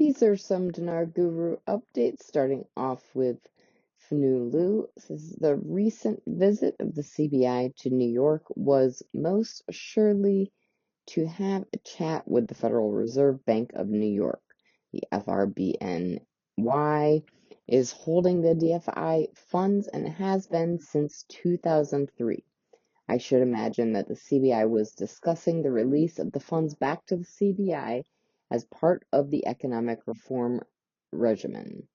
These are some Dinar Guru updates, starting off with FNULU. Says the recent visit of the CBI to New York was most assuredly to have a chat with the Federal Reserve Bank of New York. The FRBNY is holding the DFI funds and has been since 2003. I should imagine that the CBI was discussing the release of the funds back to the CBI as part of the economic reform regimen.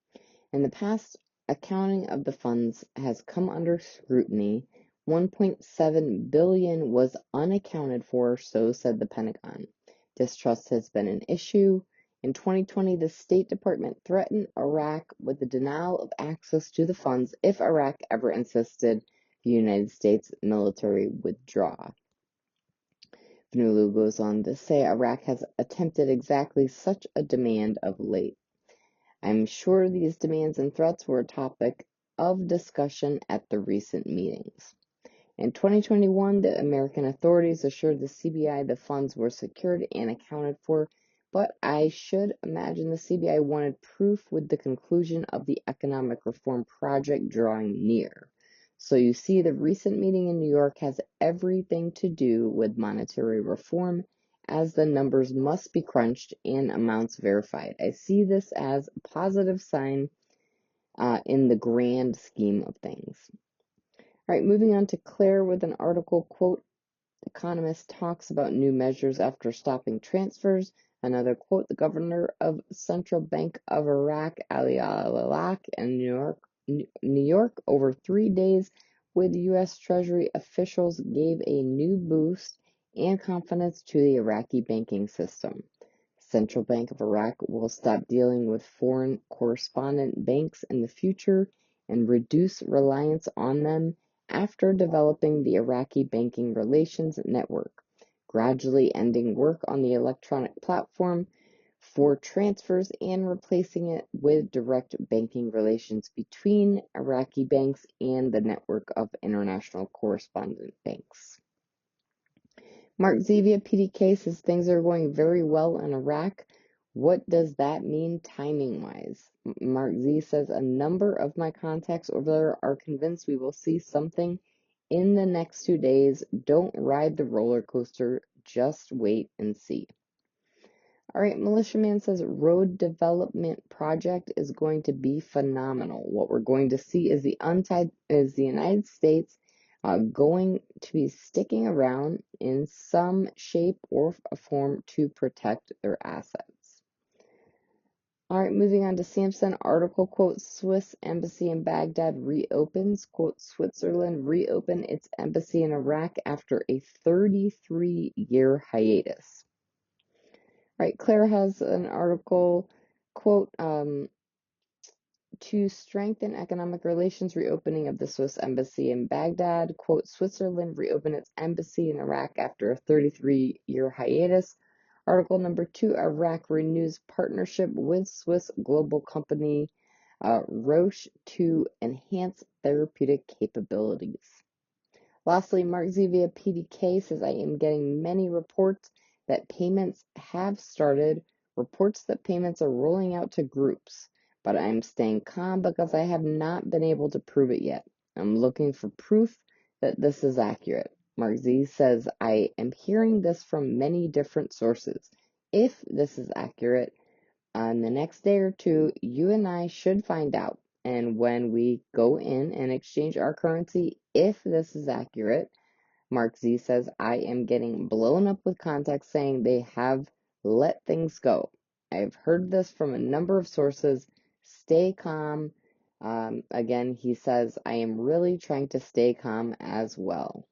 In the past, accounting of the funds has come under scrutiny. 1.7 billion was unaccounted for, so said the Pentagon. Distrust has been an issue. In 2020, the State Department threatened Iraq with the denial of access to the funds if Iraq ever insisted the United States military withdraw. Vanulu goes on to say Iraq has attempted exactly such a demand of late. I'm sure these demands and threats were a topic of discussion at the recent meetings. In 2021, the American authorities assured the CBI the funds were secured and accounted for, but I should imagine the CBI wanted proof with the conclusion of the economic reform project drawing near. So you see, the recent meeting in New York has everything to do with monetary reform, as the numbers must be crunched and amounts verified. I see this as a positive sign in the grand scheme of things. All right, moving on to Claire with an article, quote, economist talks about new measures after stopping transfers. Another quote, the governor of Central Bank of Iraq, Ali al-Alak, in New York, over 3 days with U.S. Treasury officials gave a new boost and confidence to the Iraqi banking system. Central Bank of Iraq will stop dealing with foreign correspondent banks in the future and reduce reliance on them after developing the Iraqi Banking Relations Network, gradually ending work on the electronic platform for transfers and replacing it with direct banking relations between Iraqi banks and the network of international correspondent banks. Mark Zevia, PDK, says things are going very well in Iraq. What does that mean timing-wise? Mark Z says a number of my contacts over there are convinced we will see something in the next 2 days. Don't ride the roller coaster. Just wait and see. All right, Militiaman says road development project is going to be phenomenal. What we're going to see is the United States going to be sticking around in some shape or form to protect their assets. All right, moving on to Samson article, quote, Swiss embassy in Baghdad reopens, quote, Switzerland reopened its embassy in Iraq after a 33-year hiatus. All right, Claire has an article, quote, to strengthen economic relations, reopening of the Swiss embassy in Baghdad, quote, Switzerland reopened its embassy in Iraq after a 33-year hiatus. Article number 2, Iraq renews partnership with Swiss global company Roche to enhance therapeutic capabilities. Lastly, Mark Zevia, PDK, says I am getting many reports that payments have started, reports that payments are rolling out to groups, but I'm staying calm because I have not been able to prove it yet. I'm looking for proof that this is accurate. Mark Z says, I am hearing this from many different sources. If this is accurate, on the next day or two, you and I should find out. And when we go in and exchange our currency, if this is accurate, Mark Z says, I am getting blown up with contacts saying they have let things go. I've heard this from a number of sources. Stay calm. Again, he says, I am really trying to stay calm as well.